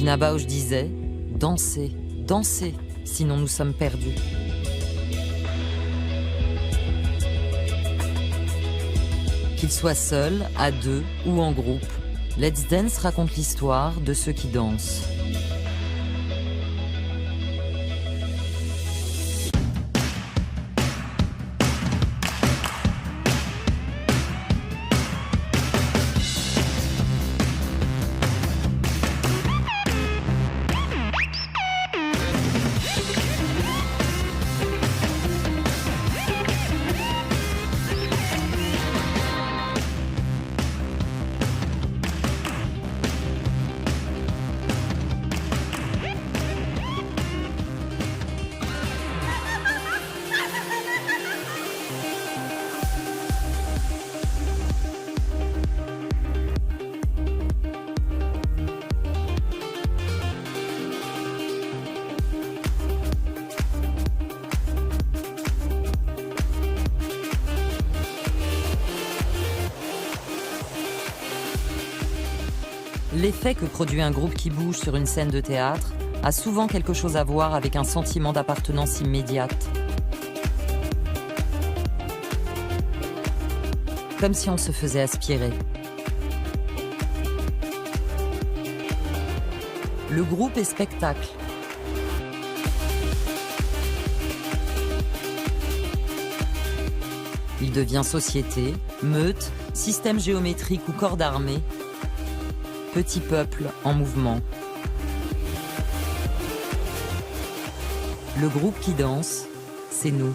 Pina Bausch disait « Dansez, dansez, sinon nous sommes perdus ». Qu'ils soient seuls, à deux ou en groupe, Let's Dance raconte l'histoire de ceux qui dansent. L'effet que produit un groupe qui bouge sur une scène de théâtre a souvent quelque chose à voir avec un sentiment d'appartenance immédiate. Comme si on se faisait aspirer. Le groupe est spectacle. Il devient société, meute, système géométrique ou corps d'armée. Petit peuple en mouvement. Le groupe qui danse, c'est nous.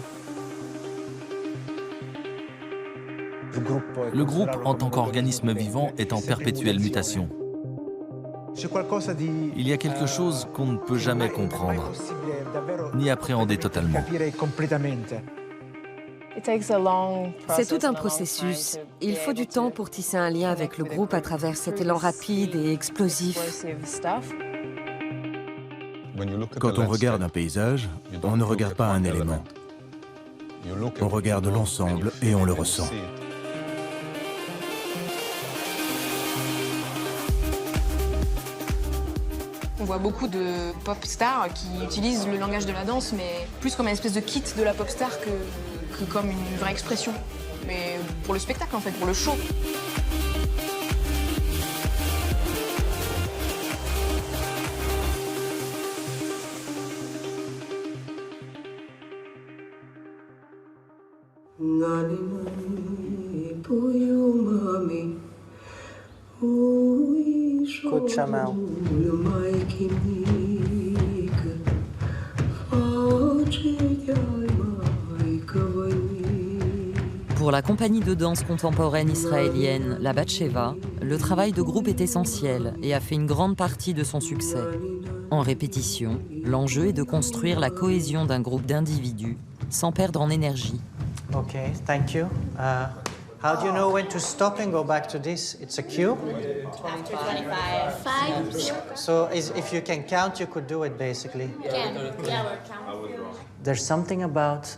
Le groupe, en tant qu'organisme vivant, est en perpétuelle mutation. Il y a quelque chose qu'on ne peut jamais comprendre, ni appréhender totalement. C'est tout un processus. Il faut du temps pour tisser un lien avec le groupe à travers cet élan rapide et explosif. Quand on regarde un paysage, on ne regarde pas un élément. On regarde l'ensemble et on le ressent. On voit beaucoup de pop stars qui utilisent le langage de la danse, mais plus comme une espèce de kit de la pop star que comme une vraie expression. Mais pour le spectacle, en fait, pour le show. Coachella. Pour la compagnie de danse contemporaine israélienne, la Batsheva, le travail de groupe est essentiel et a fait une grande partie de son succès. En répétition, l'enjeu est de construire la cohésion d'un groupe d'individus sans perdre en énergie. Okay, thank you. How do you know when to stop and go back to this? It's a cue? After 25. 5. So if you can count, you could do it basically. Can. Yeah, we're counting. There's something about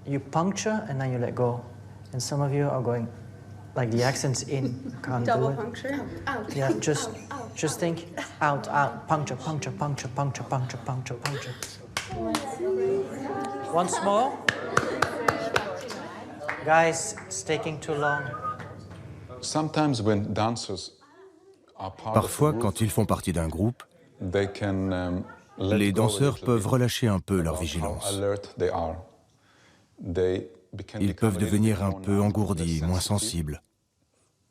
you puncture and then you let go. And some of you are going like the accent's in. You can't Double do it. puncture. Out. Yeah, just think out, out, puncture, puncture, puncture, puncture, puncture, puncture, puncture. Once more. Guys, it's taking too long. Sometimes when dancers are part Parfois, of a quand group, ils font partie d'un groupe, they can, let les go a danseurs little peuvent bit relâcher un peu leur about how vigilance. alert they are. They can Ils become peuvent a little devenir bit un more peu numb, engourdis, less moins sensitive. sensibles.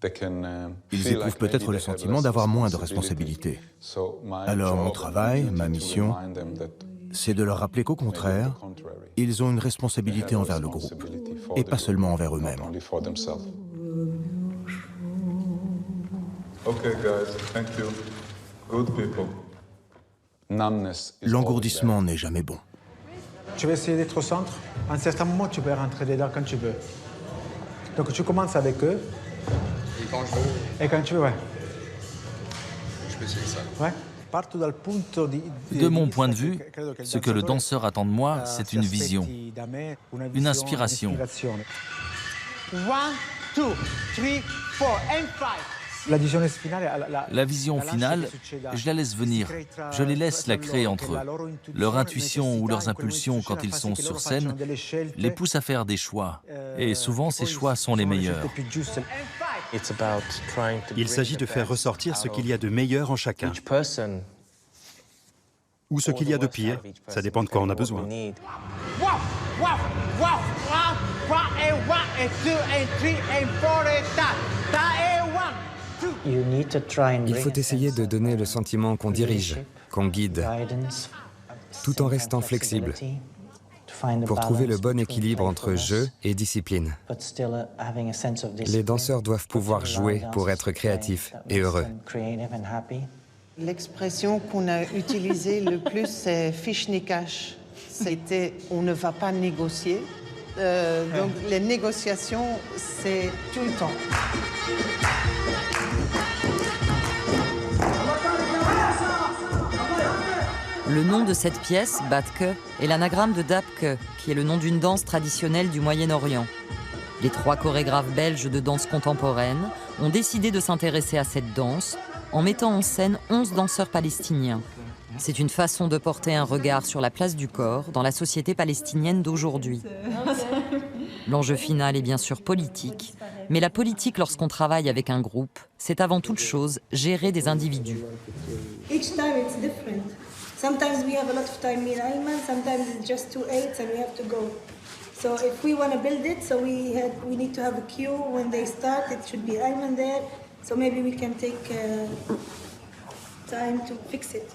They can, Ils feel éprouvent like peut-être maybe le they have sentiment less d'avoir moins de responsibility. responsabilités. So my Alors mon job travail, and ma duty to mission, remind them that c'est de leur rappeler qu'au contraire, maybe the contrary. ils ont une They responsabilité have a envers le groupe, responsibility for et the pas group, seulement envers not eux-mêmes. only for themselves. Okay, guys, thank you. Good people. Numbness is L'engourdissement always n'est jamais bon. Tu vas essayer d'être au centre. À un certain moment, tu peux rentrer dedans quand tu veux. Donc tu commences avec eux. Et quand je veux, Et quand tu veux, ouais. je peux essayer ça. Ouais. De mon point de vue, ce que le danseur attend de moi, c'est une vision, une inspiration. 1, 2, 3, 4 and 5, La vision finale, je la laisse venir. Je les laisse la créer entre eux. Leur intuition ou leurs impulsions quand ils sont sur scène les poussent à faire des choix. Et souvent, ces choix sont les meilleurs. Il s'agit de faire ressortir ce qu'il y a de meilleur en chacun. Ou ce qu'il y a de pire. Ça dépend de quoi on a besoin. Il faut essayer de donner le sentiment qu'on dirige, qu'on guide, tout en restant flexible, pour trouver le bon équilibre entre jeu et discipline. Les danseurs doivent pouvoir jouer pour être créatifs et heureux. L'expression qu'on a utilisée le plus, c'est « fiche ni cash ». C'était « on ne va pas négocier ». Donc les négociations, c'est tout le temps. Le nom de cette pièce, Batke, est l'anagramme de Dabke, qui est le nom d'une danse traditionnelle du Moyen-Orient. Les 3 chorégraphes belges de danse contemporaine ont décidé de s'intéresser à cette danse en mettant en scène 11 danseurs palestiniens. C'est une façon de porter un regard sur la place du corps dans la société palestinienne d'aujourd'hui. L'enjeu final est bien sûr politique, mais la politique lorsqu'on travaille avec un groupe, c'est avant toute chose gérer des individus. Each time it's different. Sometimes we have a lot of time in Ayman, sometimes it's just 2 8s and we have to go. So if we want to build it, so we need to have a cue when they start. It should be Ayman there. So maybe we can take time to fix it.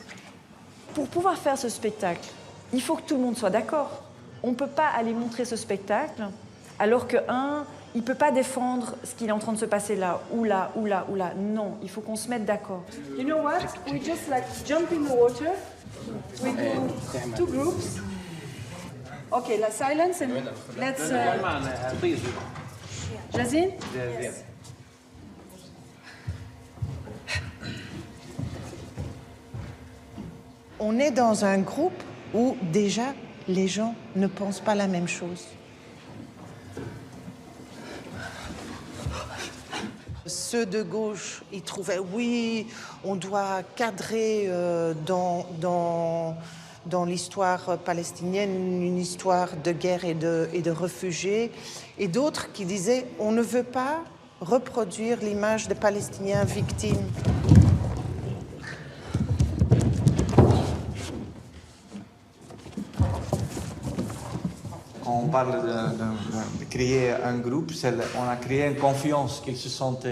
Pour pouvoir faire ce spectacle, il faut que tout le monde soit d'accord. On ne peut pas aller montrer ce spectacle alors qu'un, il ne peut pas défendre ce qu'il est en train de se passer là, ou là, ou là, ou là. Non, il faut qu'on se mette d'accord. You know what? We just like jump in the water. We do 2 groups. Okay, la silence and let's... Jazine? Yes. On est dans un groupe où déjà les gens ne pensent pas la même chose. Ceux de gauche, ils trouvaient oui, on doit cadrer dans l'histoire palestinienne une histoire de guerre et de réfugiés, et d'autres qui disaient on ne veut pas reproduire l'image des Palestiniens victimes. Quand on parle de créer un groupe, on a créé une confiance, qu'ils se sentent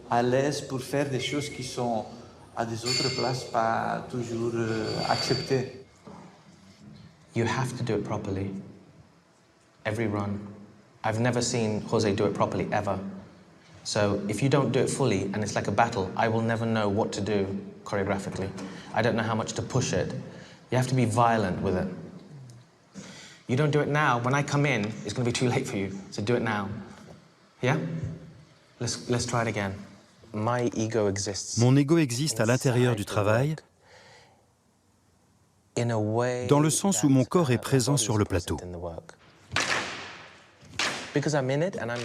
à l'aise pour faire des choses qui sont à des autres places pas toujours acceptées. You have to do it properly. Every run. I've never seen Jose do it properly, ever. So if you don't do it fully and it's like a battle, I will never know what to do choreographically. I don't know how much to push it. You have to be violent with it. You don't do it now, when I come in, it's going to be too late for you. So do it now. Yeah? Let's try it again. My ego exists. Mon ego existe à l'intérieur du travail, dans le sens où mon corps est présent sur le plateau.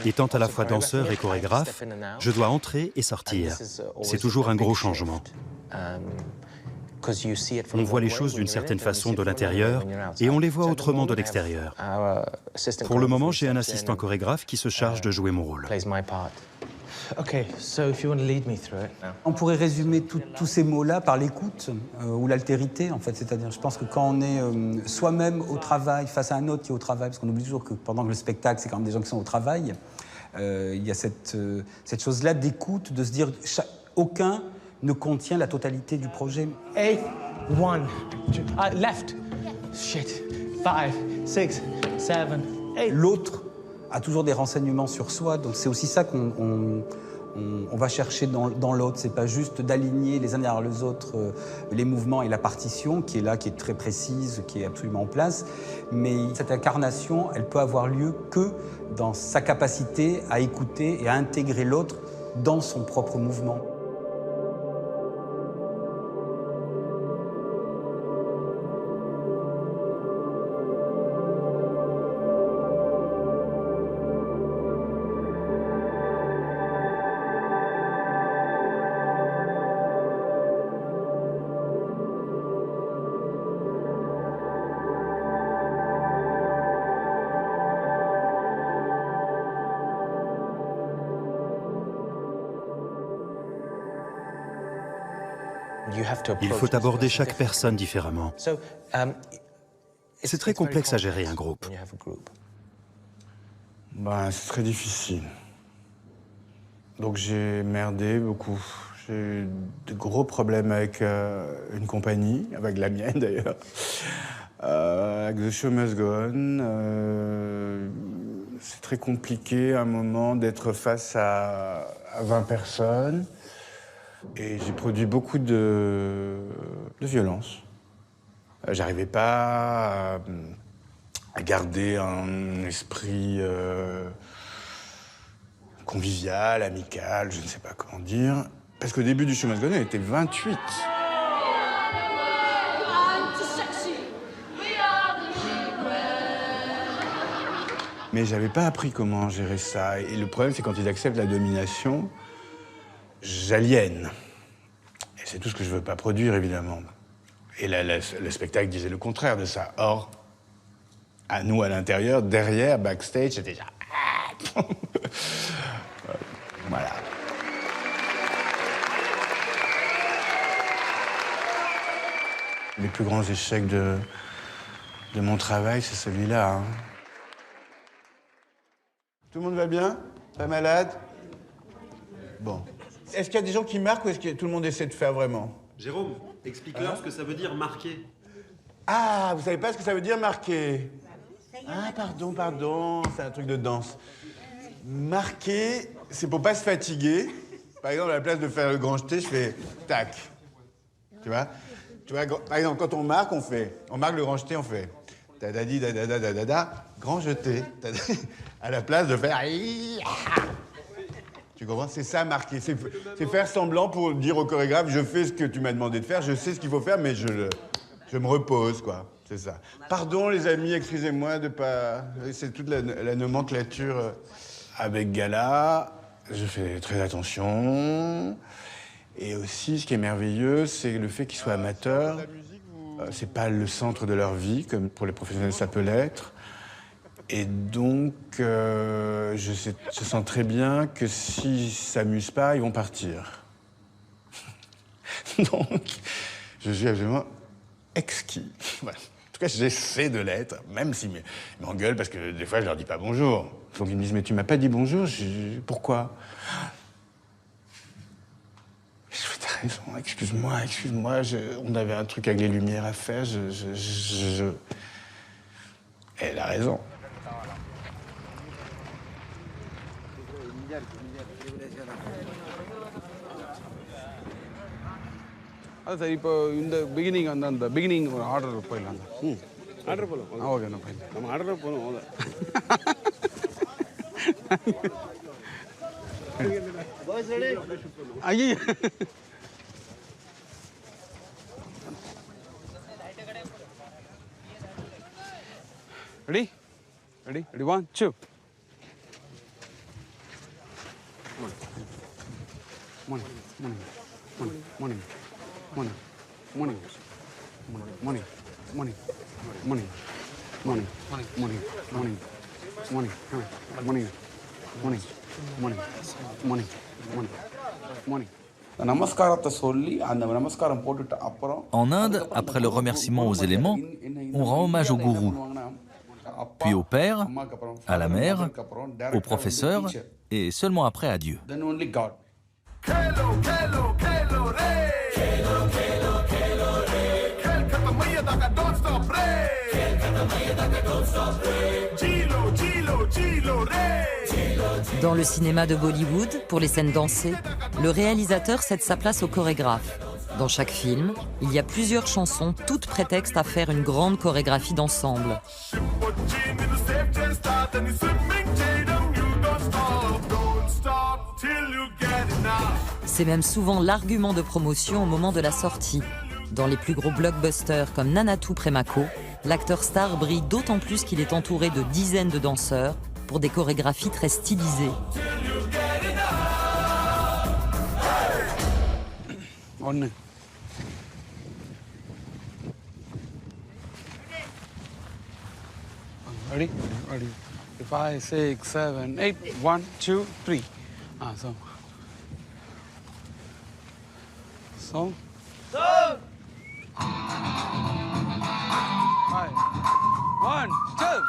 Étant à la fois danseur et chorégraphe, je dois entrer et sortir. C'est toujours un gros changement. On voit les choses d'une certaine façon de l'intérieur et on les voit autrement de l'extérieur. Pour le moment, j'ai un assistant chorégraphe qui se charge de jouer mon rôle. On pourrait résumer tous ces mots-là par l'écoute ou l'altérité, en fait. C'est-à-dire, je pense que quand on est soi-même au travail, face à un autre qui est au travail, parce qu'on oublie toujours que pendant que le spectacle, c'est quand même des gens qui sont au travail, il y a cette chose-là d'écoute, de se dire aucun ne contient la totalité du projet. 8, 1, left, shit, 5, 6, 7, 8. L'autre a toujours des renseignements sur soi, donc c'est aussi ça qu'on va chercher dans l'autre. C'est pas juste d'aligner les uns derrière les autres les mouvements et la partition qui est là, qui est très précise, qui est absolument en place, mais cette incarnation, elle peut avoir lieu que dans sa capacité à écouter et à intégrer l'autre dans son propre mouvement. Il faut aborder chaque personne différemment. C'est très complexe à gérer un groupe. Ben, c'est très difficile. Donc j'ai merdé beaucoup. J'ai eu de gros problèmes avec une compagnie, avec la mienne d'ailleurs, avec The Show Must Go On. C'est très compliqué à un moment d'être face à 20 personnes. Et j'ai produit beaucoup de violence. J'arrivais pas à garder un esprit convivial, amical, je ne sais pas comment dire. Parce qu'au début du Show Must Go On, il était 28. Mais j'avais pas appris comment gérer ça. Et le problème, c'est quand ils acceptent la domination, j'aliène. Et c'est tout ce que je veux pas produire, évidemment. Et le spectacle disait le contraire de ça. Or, à nous, à l'intérieur, derrière, backstage, c'était déjà... Voilà. Les plus grands échecs de mon travail, c'est celui-là. Hein. Tout le monde va bien? Pas malade? Bon. Est-ce qu'il y a des gens qui marquent ou est-ce que tout le monde essaie de faire vraiment? Jérôme, explique-leur ce que ça veut dire marquer. Ah, vous savez pas ce que ça veut dire marquer? Ah, pardon, c'est un truc de danse. Marquer, c'est pour pas se fatiguer. Par exemple, à la place de faire le grand jeté, je fais tac. Tu vois, par exemple, quand on marque le grand jeté, on fait tadadi, dadada, grand jeté. À la place de faire... Tu comprends? C'est ça, marquer. C'est faire semblant pour dire au chorégraphe, je fais ce que tu m'as demandé de faire, je sais ce qu'il faut faire, mais je me repose, quoi. C'est ça. Pardon, les amis, excusez-moi de pas... C'est toute la nomenclature. Avec Gala, je fais très attention. Et aussi, ce qui est merveilleux, c'est le fait qu'ils soient amateurs. C'est pas le centre de leur vie, comme pour les professionnels, ça peut l'être. Et donc, je sens très bien que s'ils s'amusent pas, ils vont partir. Donc, je suis absolument exquis. Voilà. En tout cas, j'essaie de l'être, même s'ils m'engueulent, parce que des fois, je leur dis pas bonjour. Donc ils me disent, mais tu m'as pas dit bonjour, pourquoi? Je fais, t'as raison, excuse-moi, on avait un truc avec les lumières à faire, Elle a raison. அது இப்போ இந்த பிகினிங் அந்த பிகினிங் ஒரு ஆர்டர் போயிடலாம் ஆர்டர் போகலாம் ஓகே நான் போயிடலாம் நம்ம ஆர்டர் போகணும் ஐயோ ரெடி 1 2 morning En Inde, après le remerciement aux éléments, on rend hommage au gourou, puis au père, à la mère, au professeur, et seulement après à Dieu. Dans le cinéma de Bollywood, pour les scènes dansées, le réalisateur cède sa place au chorégraphe. Dans chaque film, il y a plusieurs chansons, toutes prétextes à faire une grande chorégraphie d'ensemble. C'est même souvent l'argument de promotion au moment de la sortie. Dans les plus gros blockbusters comme Nanatu Premako, l'acteur star brille d'autant plus qu'il est entouré de dizaines de danseurs pour des chorégraphies très stylisées. Ready? 5, 6, 7, 8. 1, 2, 3. So One, two.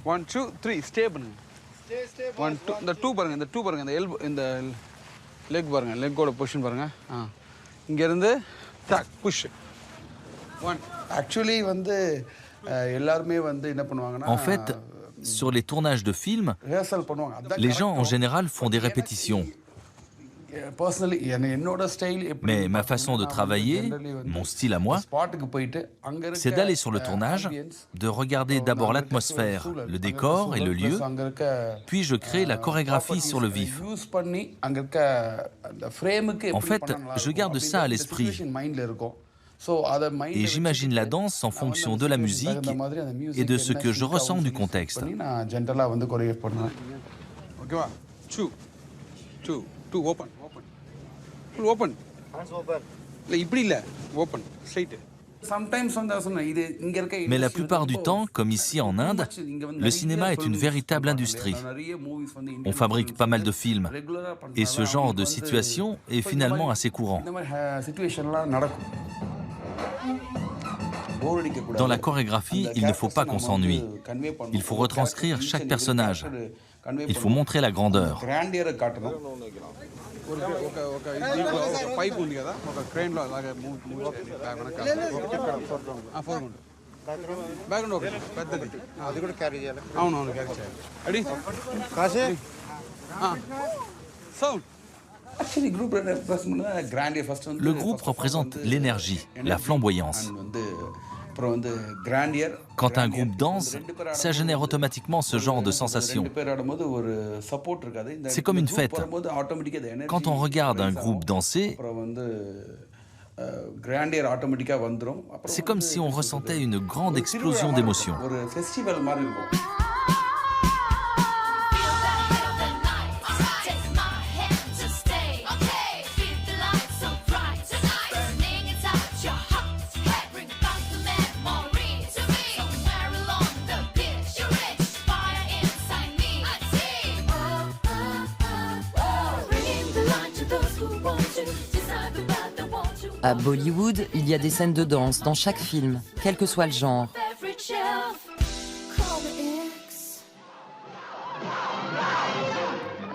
1, 2, 3. Stay பண்ணுங்க. One, two. இந்த 2 பாருங்க, இந்த 2 பாருங்க, இந்த elbow, இந்த leg பாருங்க, leg-ஓட பொசிஷன் பாருங்க. இங்க இருந்து டக் புஷ். 1. Actually வந்து எல்லாரும் வந்து என்ன பண்ணுவாங்கன்னா En fait, sur les tournages de films, rehearsal பண்ணுவாங்க. les gens en général font des répétitions. Personally என்னோட style Mais ma façon de travailler, mon style à moi, ஸ்பாட்டுக்கு போயிட்டு அங்க இருக்க c'est d'aller sur le tournage, de regarder d'abord l'atmosphère, le décor et le lieu, puis je crée la chorégraphie sur le vif. Use பண்ணி அங்க இருக்க அந்த ஃப்ரேமுக்கு En fait, je garde ça à l'esprit. மைண்ட்ல இருக்கும். Et j'imagine la danse en fonction de la musique et de ce que je ressens du contexte. நான் ஜெனரலா வந்து கொரியோகிராஃப் பண்ணுவேன். ஓகேவா? 2 open. Full open. Hands open. இல்ல இப்படி இல்ல. ஓபன். ஸ்ட்ரைட். Sometimes வந்து சொன்னா இது இங்க இருக்க Mais la plupart du temps, comme ici en Inde, le cinéma est une véritable industrie. On fabrique pas mal de films. Et ce genre de situation est finalement assez courant. இந்த மாதிரி சிச்சுவேஷன்லாம் நடக்கும். Dans la chorégraphie, il ne faut pas qu'on s'ennuie. Il faut retranscrire chaque personnage. Il faut montrer la grandeur. Grandeur కాటணும். ఒక పైప్ ఉంది కదా, ఒక క్రేన్ లో అలాగే మూవ్ బ్యాక్గ్రౌండ్ ఓకే పెద్దది అది కూడా క్యారీ చేయాలి. అవునవును క్యారీ చేయాలి. రెడీ కాసే sound. Actually group represent grandeur first வந்து Le groupe représente l'énergie, la flamboyance. வந்து அப்புறம் வந்து grandeur. Quand un groupe danse, ça génère automatiquement ce genre de sensation. C'est comme une fête. Quand on regarde un groupe danser, c'est comme si on ressentait une grande explosion d'émotions. À Bollywood, il y a des scènes de danse dans chaque film, quel que soit le genre.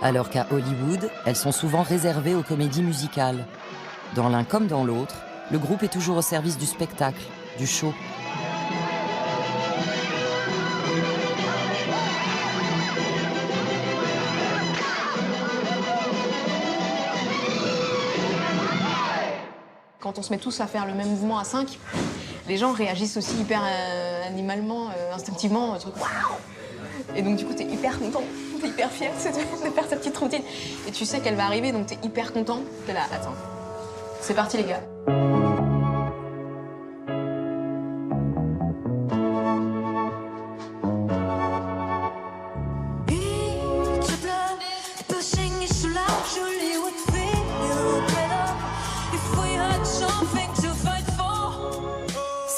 Alors qu'à Hollywood, elles sont souvent réservées aux comédies musicales. Dans l'un comme dans l'autre, le groupe est toujours au service du spectacle, du show. Quand on se met tous à faire le même mouvement à 5, les gens réagissent aussi hyper animalement, instinctivement, un truc waouh. Et donc du coup, t'es hyper content, t'es hyper fier de faire cette petite routine. Et tu sais qu'elle va arriver, donc t'es hyper content. T'es là, attends, c'est parti les gars.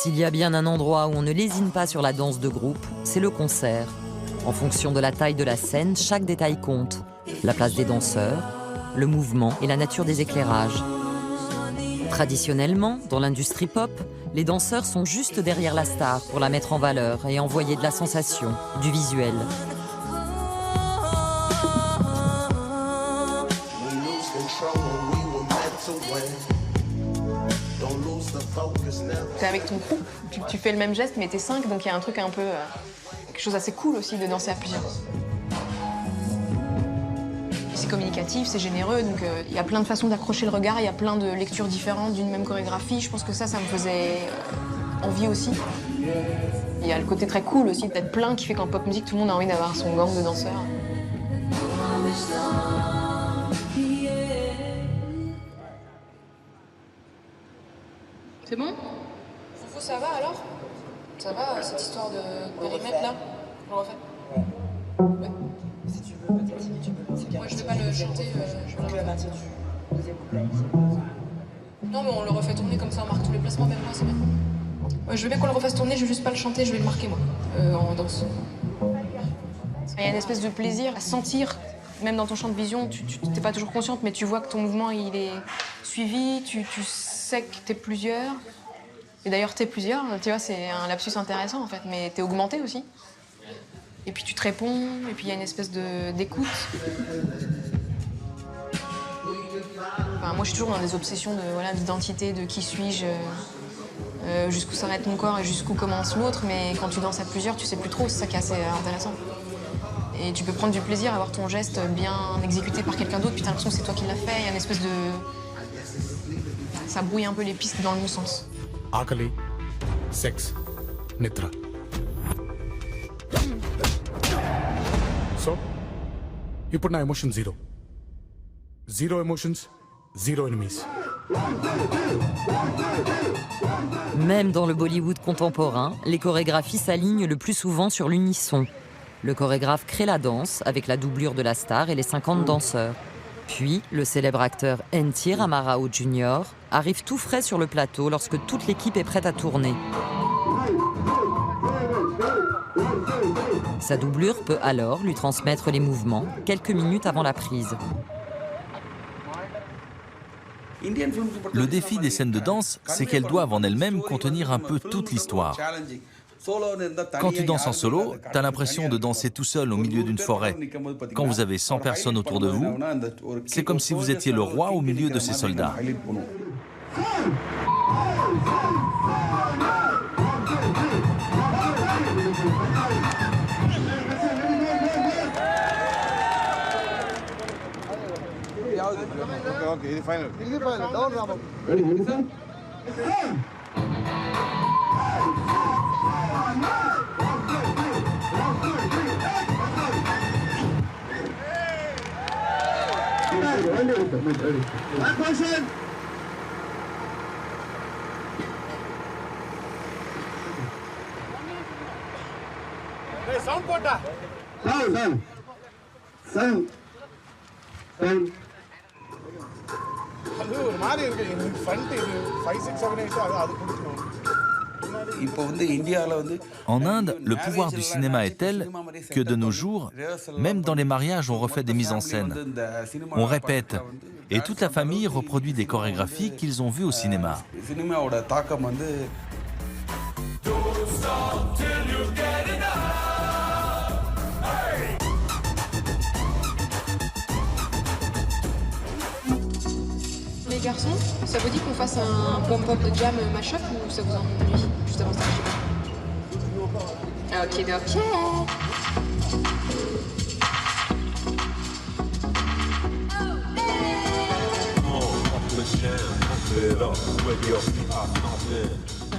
S'il y a bien un endroit où on ne lésine pas sur la danse de groupe, c'est le concert. En fonction de la taille de la scène, chaque détail compte. La place des danseurs, le mouvement et la nature des éclairages. Traditionnellement, dans l'industrie pop, les danseurs sont juste derrière la star pour la mettre en valeur et envoyer de la sensation, du visuel. T'es avec ton groupe, tu fais le même geste, mais t'es 5, donc il y a un truc un peu... quelque chose assez cool aussi de danser à plusieurs. C'est communicatif, c'est généreux, donc il y a plein de façons d'accrocher le regard, il y a plein de lectures différentes d'une même chorégraphie. Je pense que ça me faisait envie aussi. Il y a le côté très cool aussi, d'être plein, qui fait qu'en pop musique, tout le monde a envie d'avoir son gang de danseurs. C'est bon? Foufou, ça va alors? Ça va, cette histoire de périmètre là? On le refait? Ouais. Si tu veux, peut-être, si tu veux. Moi, je vais pas le chanter, je vais le refaire. Non, mais on le refait tourner comme ça, on marque tous les placements, même moi, c'est bien. Ouais, je veux bien qu'on le refasse tourner, je vais juste pas le chanter, je vais le marquer moi, en danse. Il y a une espèce de plaisir à sentir Même dans ton champ de vision, tu n'es pas toujours consciente, mais tu vois que ton mouvement il est suivi, tu sais que tu es plusieurs. Et d'ailleurs, tu es plusieurs, tu vois, c'est un lapsus intéressant en fait, mais tu es augmenté aussi. Et puis tu te réponds, et puis il y a une espèce d'écoute. Enfin, moi, je suis toujours dans des obsessions d'identité, de qui suis-je, jusqu'où s'arrête mon corps et jusqu'où commence l'autre. Mais quand tu danses à plusieurs, tu sais plus trop, c'est ça qui est assez intéressant. Et tu peux prendre du plaisir à voir ton geste bien exécuté par quelqu'un d'autre, puis t'as l'impression que c'est toi qui l'as fait. Il y a une espèce de... Ça brouille un peu les pistes dans le bon sens. Akali, sex, nitra. So, you put my emotion zero. Zero emotions, zero enemies. Même dans le Bollywood contemporain, les chorégraphies s'alignent le plus souvent sur l'unisson. Le chorégraphe crée la danse avec la doublure de la star et les 50 danseurs. Puis, le célèbre acteur N.T. Ramarao Jr. arrive tout frais sur le plateau lorsque toute l'équipe est prête à tourner. Sa doublure peut alors lui transmettre les mouvements quelques minutes avant la prise. Le défi des scènes de danse, c'est qu'elles doivent en elles-mêmes contenir un peu toute l'histoire. Quand tu danses en solo, tu as l'impression de danser tout seul au milieu d'une forêt. Quand vous avez 100 personnes autour de vous, c'est comme si vous étiez le roi au milieu de ces soldats. En Inde, le pouvoir du cinéma est tel que de nos jours, même dans les mariages, on refait des mises en scène. On répète, et toute la famille reproduit des chorégraphies qu'ils ont vues au cinéma. Les garçons, ça vous dit qu'on fasse un pom-pom de jam mashup ou ça vous ennuie juste avant ça? Ok, ok.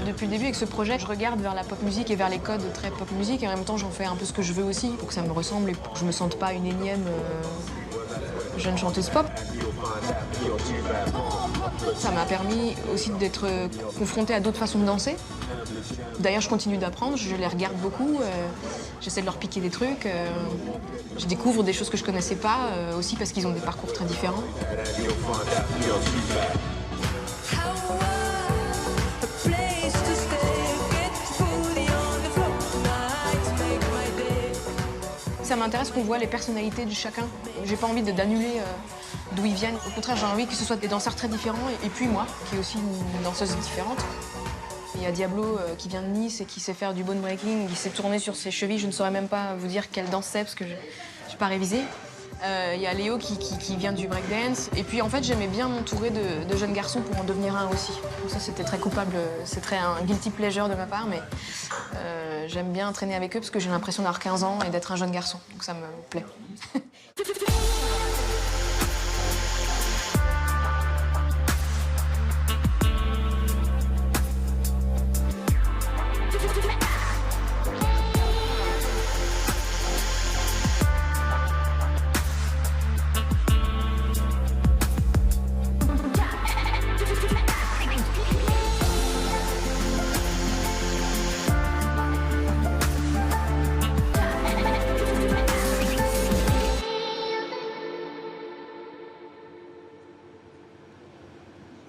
Depuis le début, avec ce projet, je regarde vers la pop musique et vers les codes très pop musique, et en même temps, j'en fais un peu ce que je veux aussi, pour que ça me ressemble et pour que je me sente pas une énième jeune chanteuse pop. Ça m'a permis aussi d'être confrontée à d'autres façons de danser. D'ailleurs, je continue d'apprendre, je les regarde beaucoup, j'essaie de leur piquer des trucs. Je découvre des choses que je connaissais pas, aussi parce qu'ils ont des parcours très différents. Ça m'intéresse qu'on voit les personnalités de chacun. J'ai pas envie d'annuler d'où ils viennent. Au contraire, j'ai envie que ce soit des danseurs très différents et puis moi, qui est aussi une danseuse différente. Il y a Diablo qui vient de Nice et qui sait faire du bone breaking, qui sait tourner sur ses chevilles. Je ne saurais même pas vous dire quelle danse c'est parce que je n'ai pas révisé. Il y a Léo qui vient du breakdance. Et puis en fait, j'aimais bien m'entourer de jeunes garçons pour en devenir un aussi. Donc ça, c'était très coupable, c'est très un guilty pleasure de ma part, mais j'aime bien traîner avec eux parce que j'ai l'impression d'avoir 15 ans et d'être un jeune garçon. Donc ça me plaît.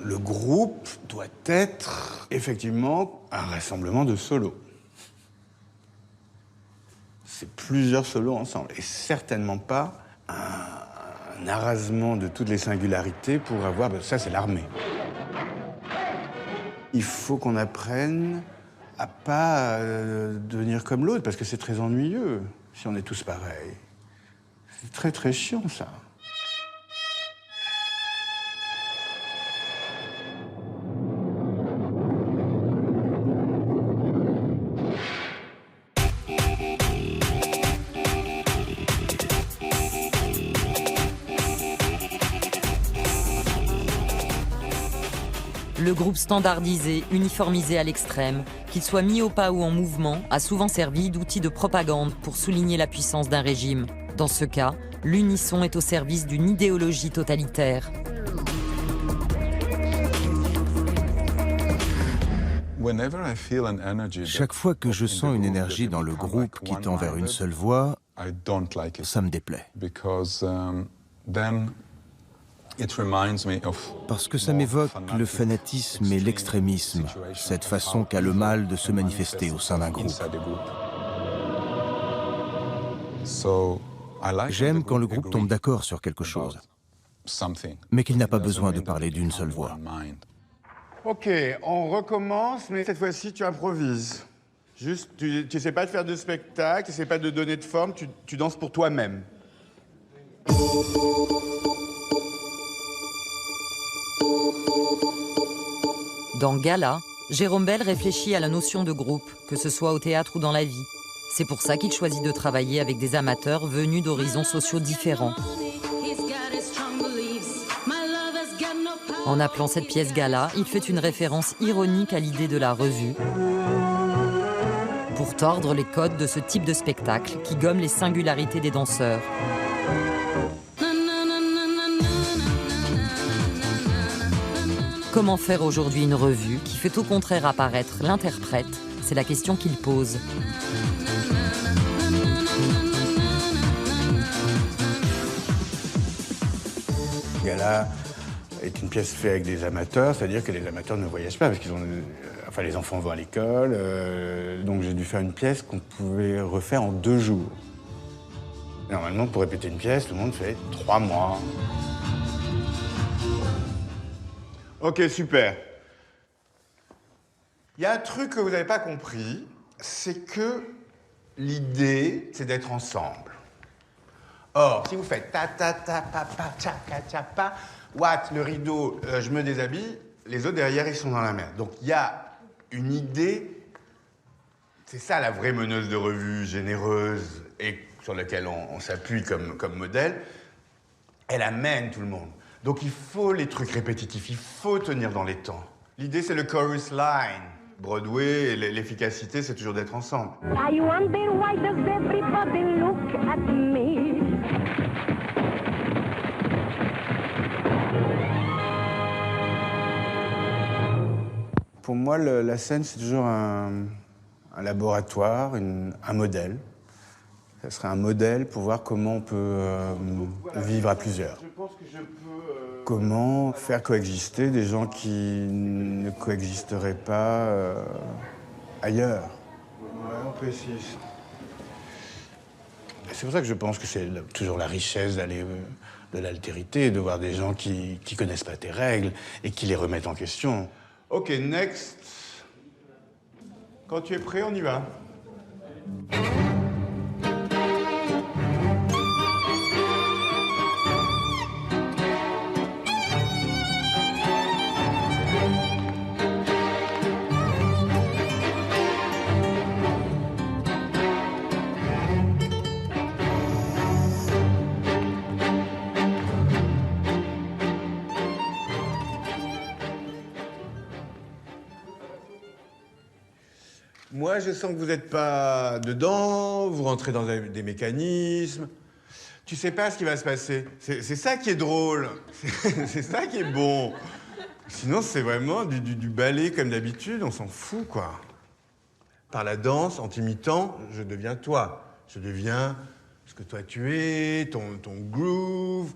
Le groupe doit être effectivement un rassemblement de solos. C'est plusieurs solos ensemble, et certainement pas un arrasement de toutes les singularités pour avoir... ça, c'est l'armée. Il faut qu'on apprenne à pas devenir comme l'autre, parce que c'est très ennuyeux si on est tous pareils. C'est très, très chiant, ça. Le groupe standardisé, uniformisé à l'extrême, qu'il soit mis au pas ou en mouvement, a souvent servi d'outil de propagande pour souligner la puissance d'un régime. Dans ce cas, l'unisson est au service d'une idéologie totalitaire. Chaque fois que je sens une énergie dans le groupe qui tend vers une seule voie, ça me déplaît. Parce que ça m'évoque le fanatisme et l'extrémisme, cette façon qu'a le mal de se manifester au sein d'un groupe. J'aime quand le groupe tombe d'accord sur quelque chose, mais qu'il n'a pas besoin de parler d'une seule voix. Ok, on recommence, mais cette fois-ci, tu improvises. Juste, tu n'essaies pas de faire de spectacle, tu n'essaies pas de donner de forme, tu danses pour toi-même. Dans Gala, Jérôme Bel réfléchit à la notion de groupe, que ce soit au théâtre ou dans la vie. C'est pour ça qu'il choisit de travailler avec des amateurs venus d'horizons sociaux différents. En appelant cette pièce Gala, il fait une référence ironique à l'idée de la revue, pour tordre les codes de ce type de spectacle qui gomme les singularités des danseurs. Comment faire aujourd'hui une revue qui fait au contraire apparaître l'interprète? C'est la question qu'il pose. Gala est une pièce faite avec des amateurs, c'est-à-dire que les amateurs ne voyagent pas parce qu'ils ont... Enfin, les enfants vont à l'école, donc j'ai dû faire une pièce qu'on pouvait refaire en 2 jours. Normalement, pour répéter une pièce, tout le monde fait 3 mois. Ok, super. Il y a un truc que vous n'avez pas compris, c'est que l'idée, c'est d'être ensemble. Or, si vous faites ta-ta-ta, pa-pa, tcha-ka-tcha-pa, what, le rideau, je me déshabille, les autres derrière, ils sont dans la merde. Donc, il y a une idée, c'est ça la vraie meneuse de revue, généreuse, et sur laquelle on s'appuie comme modèle, elle amène tout le monde. Donc il faut les trucs répétitifs, il faut tenir dans les temps. L'idée, c'est le chorus line. Broadway, l'efficacité, c'est toujours d'être ensemble. I wonder why does everybody look at me? Pour moi, la scène, c'est toujours un laboratoire, un modèle. Ça serait un modèle pour voir comment on peut vivre à plusieurs. Comment faire coexister des gens qui ne coexisteraient pas ailleurs. Ouais, on peut essayer ça. C'est pour ça que je pense que c'est toujours la richesse d'aller de l'altérité, de voir des gens qui connaissent pas tes règles et qui les remettent en question. Ok, next. Quand tu es prêt, on y va. Moi, je sens que vous n'êtes pas dedans, vous rentrez dans des mécanismes. Tu sais pas ce qui va se passer. C'est ça qui est drôle. C'est ça qui est bon. Sinon, c'est vraiment du ballet comme d'habitude, on s'en fout, quoi. Par la danse, en t'imitant, je deviens toi. Je deviens ce que toi tu es, ton groove,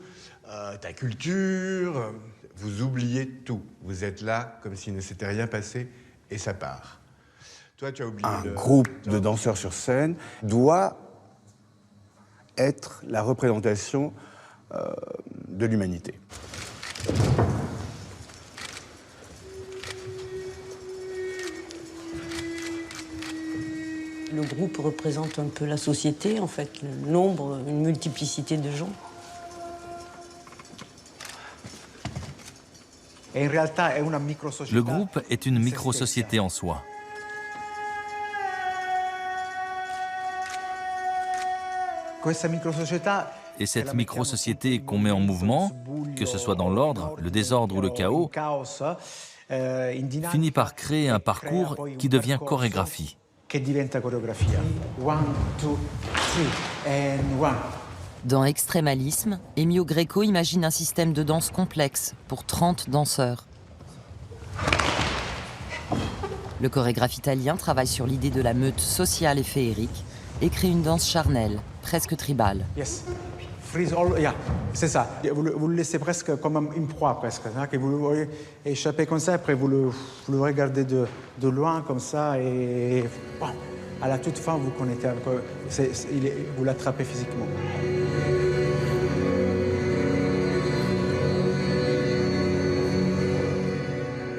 ta culture. Vous oubliez tout. Vous êtes là comme s'il ne s'était rien passé et ça part. Toi, tu as oublié un groupe de danseurs sur scène doit être la représentation de l'humanité. Le groupe représente un peu la société, en fait, le nombre, une multiplicité de gens. Le groupe est une micro-société en soi. Et cette micro-société qu'on met en mouvement, que ce soit dans l'ordre, le désordre ou le chaos, finit par créer un parcours qui devient chorégraphie. Dans Extrémalisme, Ennio Greco imagine un système de danse complexe pour 30 danseurs. Le chorégraphe italien travaille sur l'idée de la meute sociale et féerique et crée une danse charnelle, presque tribale. Yes. Freeze all, yeah, c'est ça. Vous le laissez presque comme une proie, presque. Hein, que vous le voyez échapper comme ça, après vous le regardez de loin comme ça, et bon, à la toute fin, vous connaissez encore, vous l'attrapez physiquement.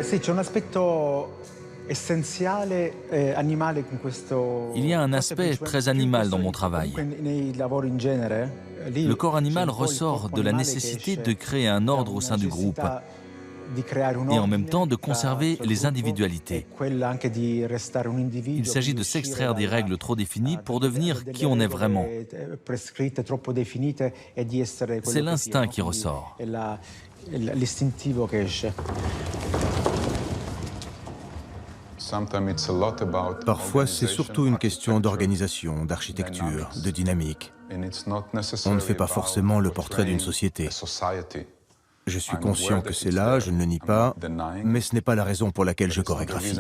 Sì, c'è un aspetto essenziale animale con questo. Il y a un aspect très animal dans mon travail. Nei lavori in genere. Le corps animal ressort de la nécessité de créer un ordre au sein du groupe et en même temps de conserver les individualités. Il s'agit de s'extraire des règles trop définies pour devenir qui on est vraiment. C'est l'instinct qui ressort. Parfois, c'est surtout une question d'organisation, d'architecture, de dynamique. On ne fait pas forcément le portrait d'une société. Je suis conscient que c'est là, je ne le nie pas, mais ce n'est pas la raison pour laquelle je chorégraphie.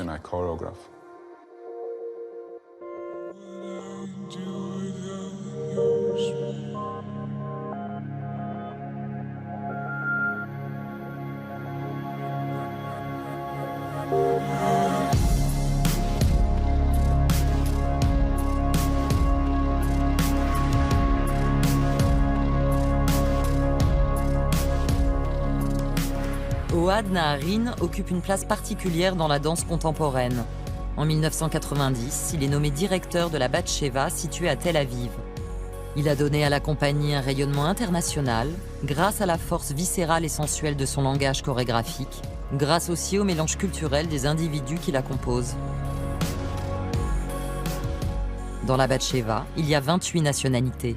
Ohad Naharin occupe une place particulière dans la danse contemporaine. En 1990, il est nommé directeur de la Batsheva située à Tel Aviv. Il a donné à la compagnie un rayonnement international grâce à la force viscérale et sensuelle de son langage chorégraphique, grâce aussi au mélange culturel des individus qui la composent. Dans la Batsheva, il y a 28 nationalités.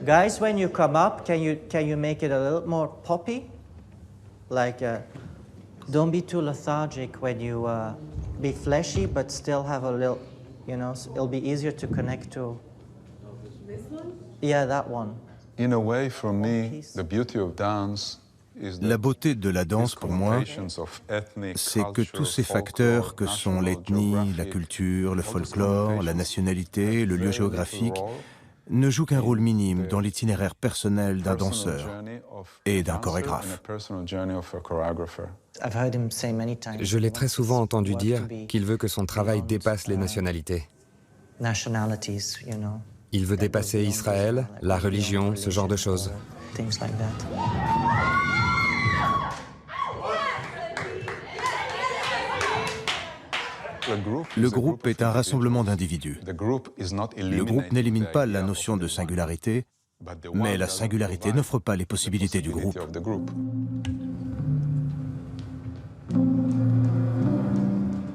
Guys, when you come up, can you make it a little more poppy? Like, don't be too lethargic when you be fleshy, but still have a little, you know, it'll be easier to connect to. This one? Yeah, that one. In a way, for me, the beauty of dance is La beauté de la danse, pour moi, c'est que tous ces facteurs que sont l'ethnie, la culture, le folklore, la nationalité, le lieu géographique, ne jouent qu'un rôle minime dans l'itinéraire personnel d'un danseur et d'un chorégraphe. Je l'ai très souvent entendu dire qu'il veut que son travail dépasse les nationalités. Il veut dépasser Israël, la religion, ce genre de choses. Le groupe est un rassemblement d'individus. Le groupe n'élimine pas la notion de singularité, mais la singularité n'offre pas les possibilités du groupe.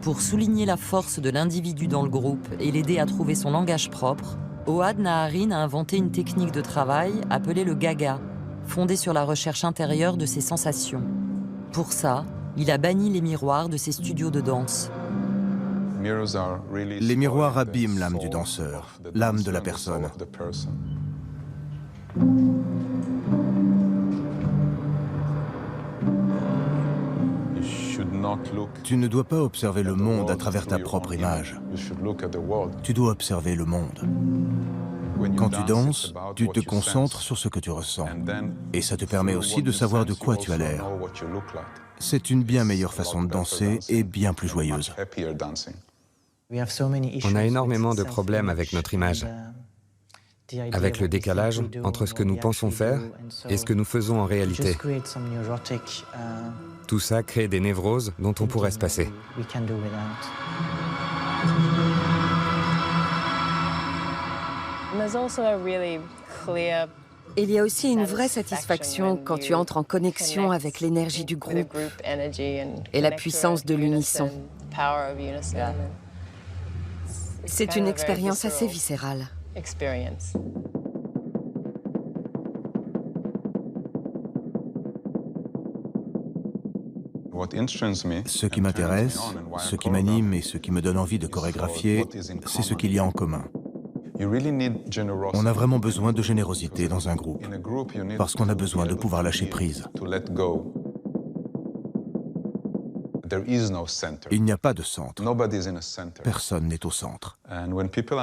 Pour souligner la force de l'individu dans le groupe et l'aider à trouver son langage propre, Ohad Naharin a inventé une technique de travail appelée le gaga, fondée sur la recherche intérieure de ses sensations. Pour ça, il a banni les miroirs de ses studios de danse. Les miroirs abîment l'âme du danseur, l'âme de la personne. Tu ne dois pas observer le monde à travers ta propre image. Tu dois observer le monde. Quand tu danses, tu te concentres sur ce que tu ressens. Et ça te permet aussi de savoir de quoi tu as l'air. C'est une bien meilleure façon de danser et bien plus joyeuse. On a énormément de problèmes avec notre image, avec le décalage entre ce que nous pensons faire et ce que nous faisons en réalité. Tout ça crée des névroses dont on pourrait se passer. Il y a aussi une vraie satisfaction quand tu entres en connexion avec l'énergie du groupe et la puissance de l'unisson. C'est une expérience assez viscérale. Ce qui m'intéresse, ce qui m'anime et ce qui me donne envie de chorégraphier, c'est ce qu'il y a en commun. On a vraiment besoin de générosité dans un groupe, parce qu'on a besoin de pouvoir lâcher prise. Il n'y a pas de centre. Personne n'est au centre.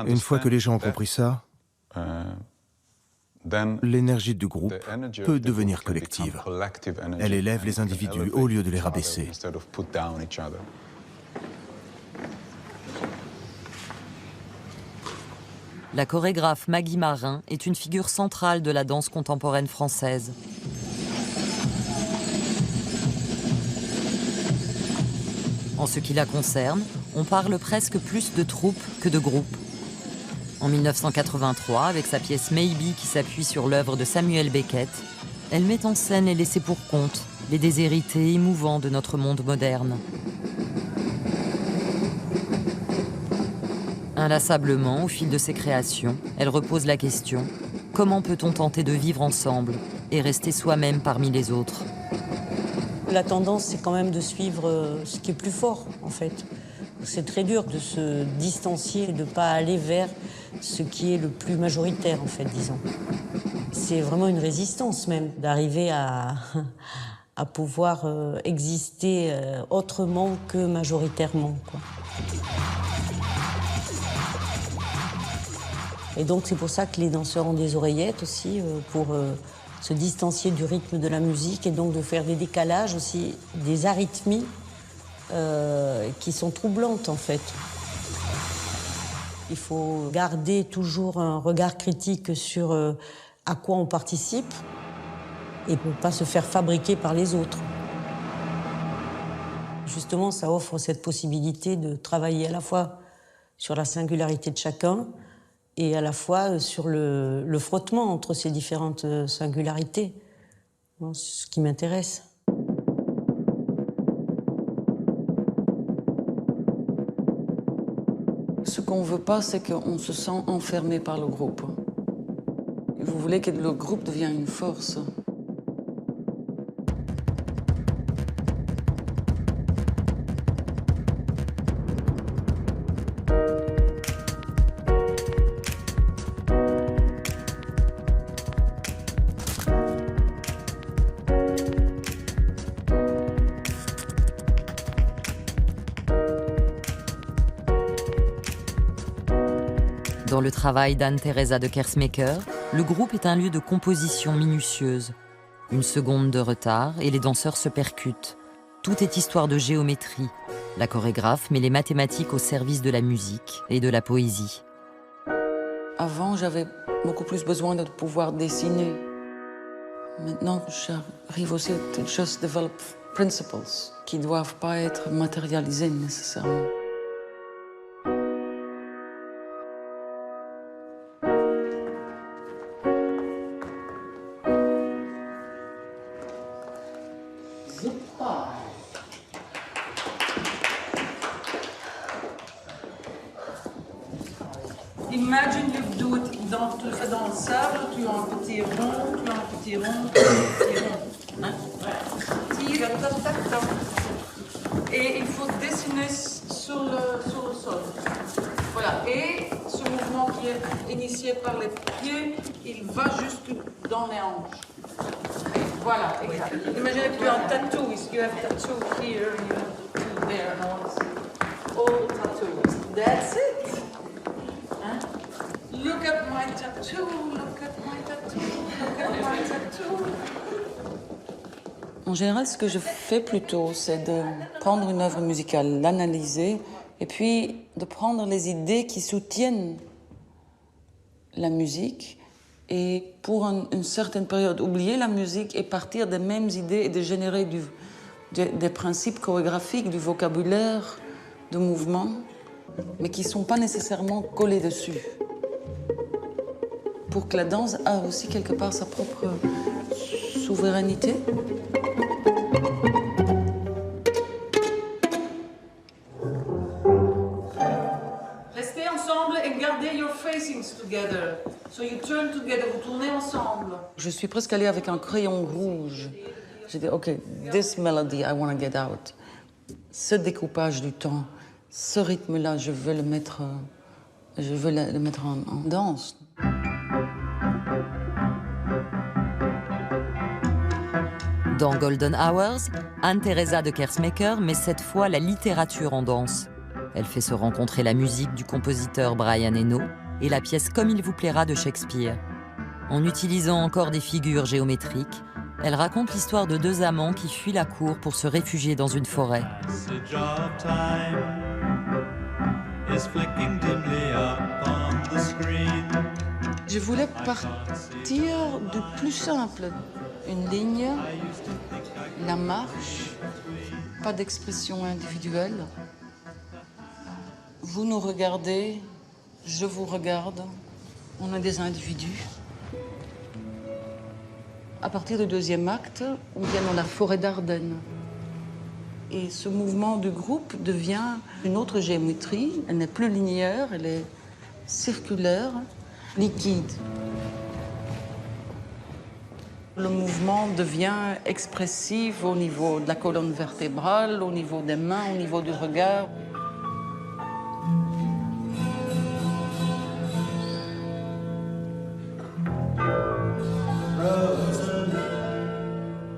Une fois que les gens ont compris ça, l'énergie du groupe peut devenir collective. Elle élève les individus au lieu de les rabaisser. La chorégraphe Maggie Marin est une figure centrale de la danse contemporaine française. En ce qui la concerne, on parle presque plus de troupes que de groupes. En 1983, avec sa pièce Maybe qui s'appuie sur l'œuvre de Samuel Beckett, elle met en scène les laissés pour compte, les déshérités émouvants de notre monde moderne. Inlassablement, au fil de ses créations, elle repose la question « Comment peut-on tenter de vivre ensemble et rester soi-même parmi les autres ?» La tendance, c'est quand même de suivre ce qui est plus fort, en fait. C'est très dur de se distancier et de ne pas aller vers ce qui est le plus majoritaire, en fait, disons. C'est vraiment une résistance, même, d'arriver à pouvoir exister autrement que majoritairement, quoi. Et donc, c'est pour ça que les danseurs ont des oreillettes aussi, pour se distancier du rythme de la musique et donc de faire des décalages aussi, des arythmies qui sont troublantes en fait. Il faut garder toujours un regard critique sur à quoi on participe et ne pas se faire fabriquer par les autres. Justement, ça offre cette possibilité de travailler à la fois sur la singularité de chacun et à la fois sur le frottement entre ces différentes singularités. C'est ce qui m'intéresse. Ce qu'on ne veut pas, c'est qu'on se sent enfermé par le groupe. Vous voulez que le groupe devienne une force. Dans le travail d'Anne-Theresa de Kersmaker, le groupe est un lieu de composition minutieuse. Une seconde de retard et les danseurs se percutent. Tout est histoire de géométrie. La chorégraphe met les mathématiques au service de la musique et de la poésie. Avant, j'avais beaucoup plus besoin de pouvoir dessiner. Maintenant, j'arrive aussi à just develop principles qui ne doivent pas être matérialisés nécessairement. Imagine you do it tu le fais dans le sable, tu as un petit rond, tu as un petit rond, tu as un petit rond. Hein? Tire, tac, tac, tac. Et il faut dessiner sur le sol. Voilà, et ce mouvement qui est initié par les pieds, il va jusque dans les hanches. Voilà, exact. Imaginez que tu as un tattoo. You have tattoo here, you have tattoo there, and all tattoos. That's it. Hein? Look at my tattoo, look at my tattoo, look at my tattoo. En général, ce que je fais plutôt, c'est de prendre une œuvre musicale, l'analyser, et puis de prendre les idées qui soutiennent la musique, et pour une certaine période, oublier la musique et partir des mêmes idées et de générer des principes chorégraphiques, du vocabulaire, de mouvements, mais qui ne sont pas nécessairement collés dessus. Pour que la danse a aussi quelque part sa propre souveraineté. Restez ensemble et gardez your facings together. So you turn together, vous tournez ensemble. Je suis presque allée avec un crayon rouge. J'ai dit, OK, this melody, I want to get out. Ce découpage du temps, ce rythme-là, je veux le mettre en danse. Dans Golden Hours, Anne-Theresa de Kersmaker met cette fois la littérature en danse. Elle fait se rencontrer la musique du compositeur Brian Eno et la pièce Comme il vous plaira de Shakespeare. En utilisant encore des figures géométriques, elle raconte l'histoire de deux amants qui fuient la cour pour se réfugier dans une forêt. Je voulais partir du plus simple. Une ligne, la marche, pas d'expression individuelle. Vous nous regardez, je vous regarde, on est des individus. À partir du deuxième acte, on vient dans la forêt d'Ardennes. Et ce mouvement du groupe devient une autre géométrie. Elle n'est plus linéaire, elle est circulaire, liquide. Le mouvement devient expressif au niveau de la colonne vertébrale, au niveau des mains, au niveau du regard.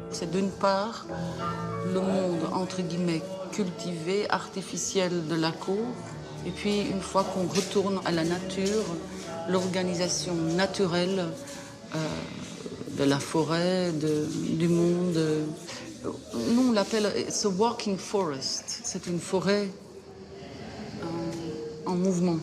C'est d'une part le monde, entre guillemets, cultivé, artificiel de la cour, et puis une fois qu'on retourne à la nature, l'organisation naturelle de la forêt, du monde. Nous, on l'appelle it's a walking forest. C'est une forêt en mouvement.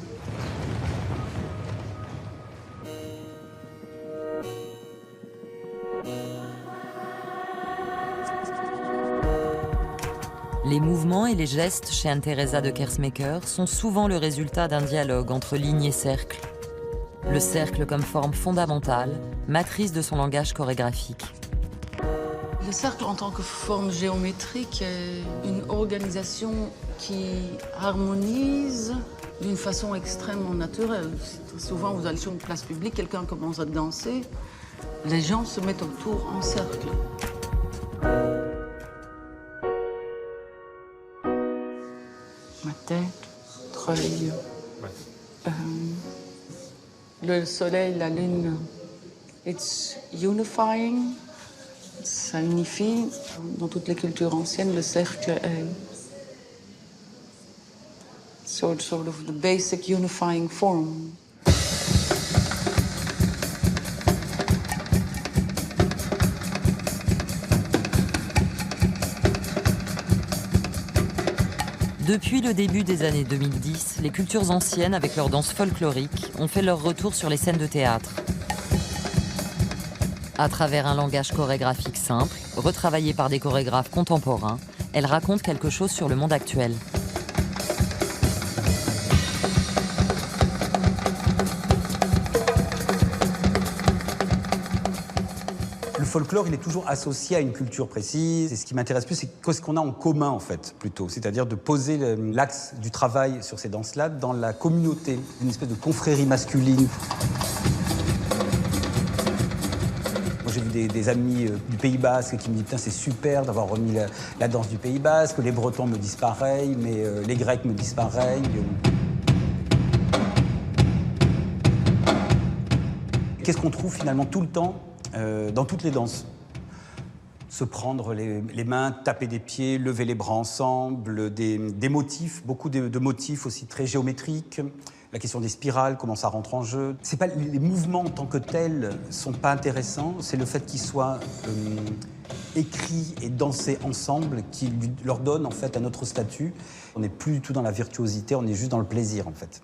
Les mouvements et les gestes chez Anne-Theresa de Kersmaker sont souvent le résultat d'un dialogue entre ligne et cercle. Le cercle comme forme fondamentale, matrice de son langage chorégraphique. Le cercle en tant que forme géométrique est une organisation qui harmonise d'une façon extrêmement naturelle. Souvent, vous allez sur une place publique, quelqu'un commence à danser, les gens se mettent autour en cercle. Ma tête, treuil, le soleil, la lune, it's unifying, ça unifie. Dans toutes les cultures anciennes, le cercle est sort of the basic unifying form. Depuis le début des années 2010, les cultures anciennes, avec leurs danses folkloriques, ont fait leur retour sur les scènes de théâtre. À travers un langage chorégraphique simple, retravaillé par des chorégraphes contemporains, elles racontent quelque chose sur le monde actuel. Le folklore, il est toujours associé à une culture précise. Et ce qui m'intéresse plus, c'est ce qu'on a en commun, en fait, plutôt. C'est-à-dire de poser l'axe du travail sur ces danses-là dans la communauté, une espèce de confrérie masculine. Moi, j'ai vu des amis du Pays Basque qui me disent « Putain, c'est super d'avoir remis la danse du Pays Basque », les Bretons me disent pareil, mais les Grecs me disent pareil. Qu'est-ce qu'on trouve finalement tout le temps dans toutes les danses? Se prendre les mains, taper des pieds, lever les bras ensemble, des motifs, beaucoup de motifs aussi très géométriques. La question des spirales, comment ça rentre en jeu. C'est pas les mouvements en tant que tels sont pas intéressants, c'est le fait qu'ils soient écrits et dansés ensemble qui leur donne en fait un autre statut. On n'est plus du tout dans la virtuosité, on est juste dans le plaisir en fait.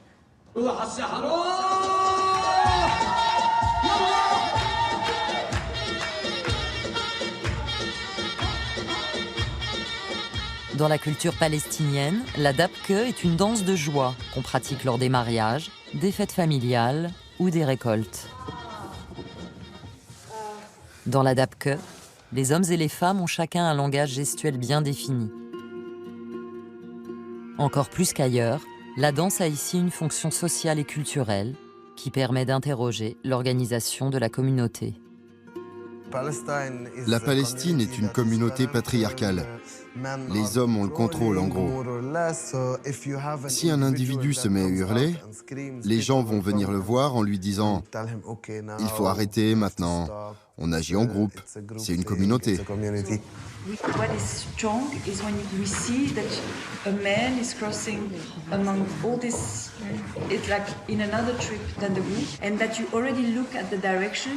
Dans la culture palestinienne, la dabke est une danse de joie qu'on pratique lors des mariages, des fêtes familiales ou des récoltes. Dans la dabke, les hommes et les femmes ont chacun un langage gestuel bien défini. Encore plus qu'ailleurs, la danse a ici une fonction sociale et culturelle qui permet d'interroger l'organisation de la communauté. La Palestine est une communauté patriarcale. Les hommes ont le contrôle, en gros. Si un individu se met à hurler, les gens vont venir le voir en lui disant « Il faut arrêter maintenant, on agit en groupe, c'est une communauté ». What is strong is when we see that a man is crossing among all this, it's like in another trip than the group, and that you already look at the direction,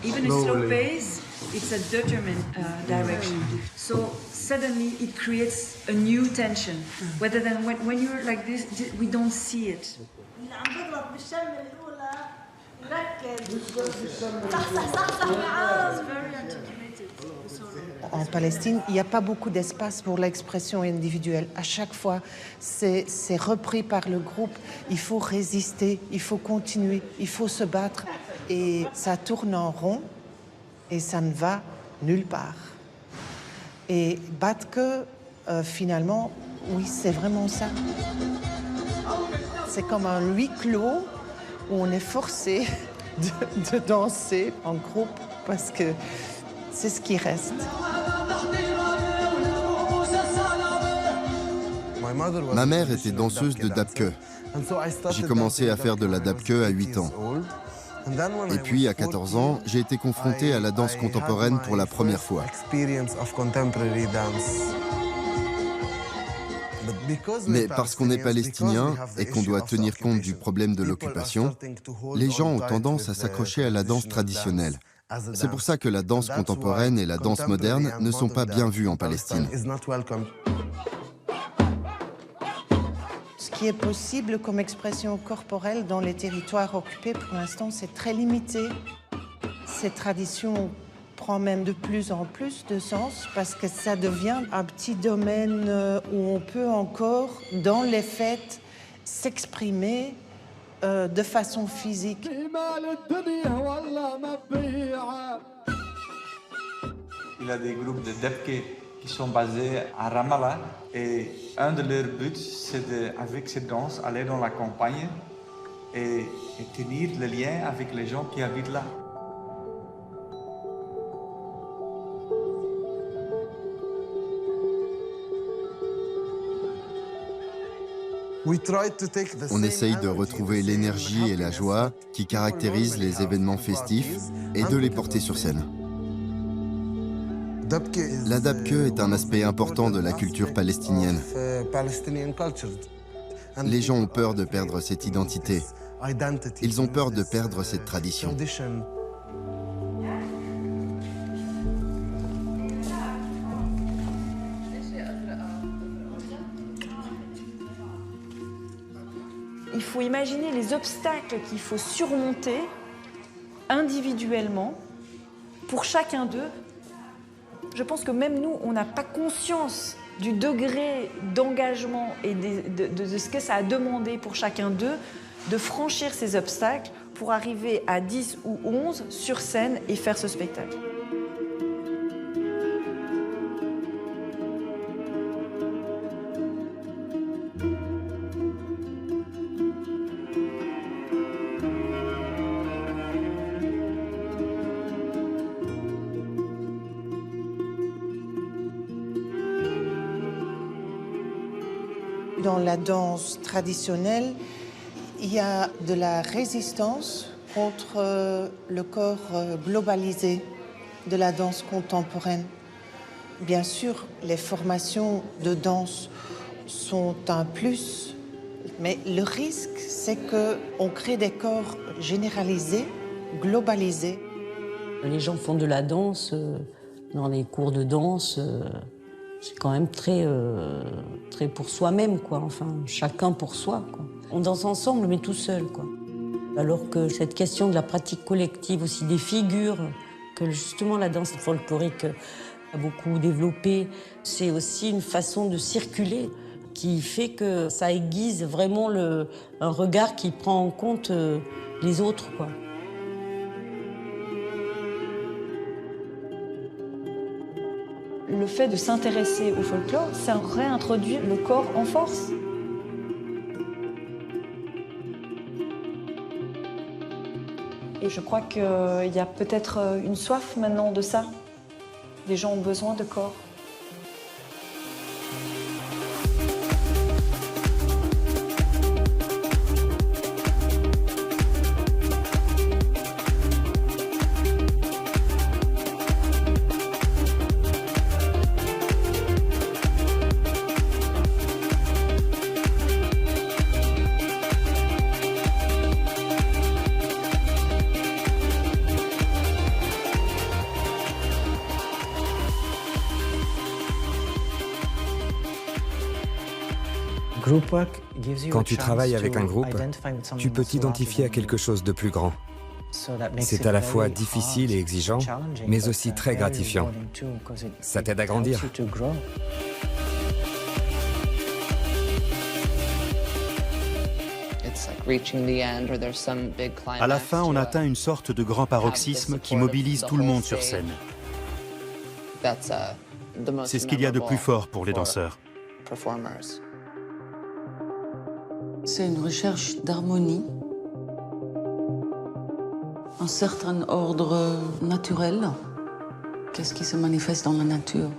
even a slow pace, it's a determined direction. So suddenly it creates a new tension, rather than when you're like this, we don't see it. En Palestine, il n'y a pas beaucoup d'espace pour l'expression individuelle. À chaque fois, c'est repris par le groupe. Il faut résister, il faut continuer, il faut se battre. Et ça tourne en rond et ça ne va nulle part. Et Batke, finalement, oui, c'est vraiment ça. C'est comme un huis clos où on est forcé de danser en groupe parce que c'est ce qui reste. Ma mère était danseuse de dabke. J'ai commencé à faire de la dabke à 8 ans. Et puis, à 14 ans, j'ai été confronté à la danse contemporaine pour la première fois. Mais parce qu'on est palestinien et qu'on doit tenir compte du problème de l'occupation, les gens ont tendance à s'accrocher à la danse traditionnelle. C'est pour ça que la danse contemporaine et la danse moderne ne sont pas bien vues en Palestine. Ce qui est possible comme expression corporelle dans les territoires occupés, pour l'instant, c'est très limité. Cette tradition prend même de plus en plus de sens parce que ça devient un petit domaine où on peut encore, dans les fêtes, s'exprimer de façon physique. Il y a des groupes de dabke qui sont basés à Ramallah et un de leurs buts, c'est avec cette danse, aller dans la campagne et tenir le lien avec les gens qui habitent là. On essaye de retrouver l'énergie et la joie qui caractérisent les événements festifs et de les porter sur scène. La dabke est un aspect important de la culture palestinienne. Les gens ont peur de perdre cette identité. Ils ont peur de perdre cette tradition. Il faut imaginer les obstacles qu'il faut surmonter individuellement pour chacun d'eux. Je pense que même nous, on n'a pas conscience du degré d'engagement et de ce que ça a demandé pour chacun d'eux de franchir ces obstacles pour arriver à 10 ou 11 sur scène et faire ce spectacle. dans la danse traditionnelle, il y a de la résistance contre le corps globalisé de la danse contemporaine. Bien sûr, les formations de danse sont un plus, mais le risque, c'est qu'on crée des corps généralisés, globalisés. Les gens font de la danse dans les cours de danse. C'est quand même très pour soi-même, quoi. Enfin, chacun pour soi, quoi. On danse ensemble, mais tout seul, quoi. Alors que cette question de la pratique collective, aussi des figures, que justement la danse folklorique a beaucoup développé, c'est aussi une façon de circuler qui fait que ça aiguise vraiment un regard qui prend en compte les autres, quoi. Le fait de s'intéresser au folklore, ça réintroduit le corps en force. Et je crois qu'il y a peut-être une soif maintenant de ça. Les gens ont besoin de corps. Quand tu travailles avec un groupe, tu peux t'identifier à quelque chose de plus grand. C'est à la fois difficile et exigeant, mais aussi très gratifiant. Ça t'aide à grandir. À la fin, on atteint une sorte de grand paroxysme qui mobilise tout le monde sur scène. C'est ce qu'il y a de plus fort pour les danseurs. C'est une recherche d'harmonie, un certain ordre naturel. Qu'est-ce qui se manifeste dans la nature?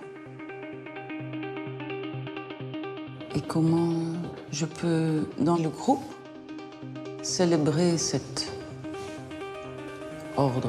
Et comment je peux, dans le groupe, célébrer cet ordre.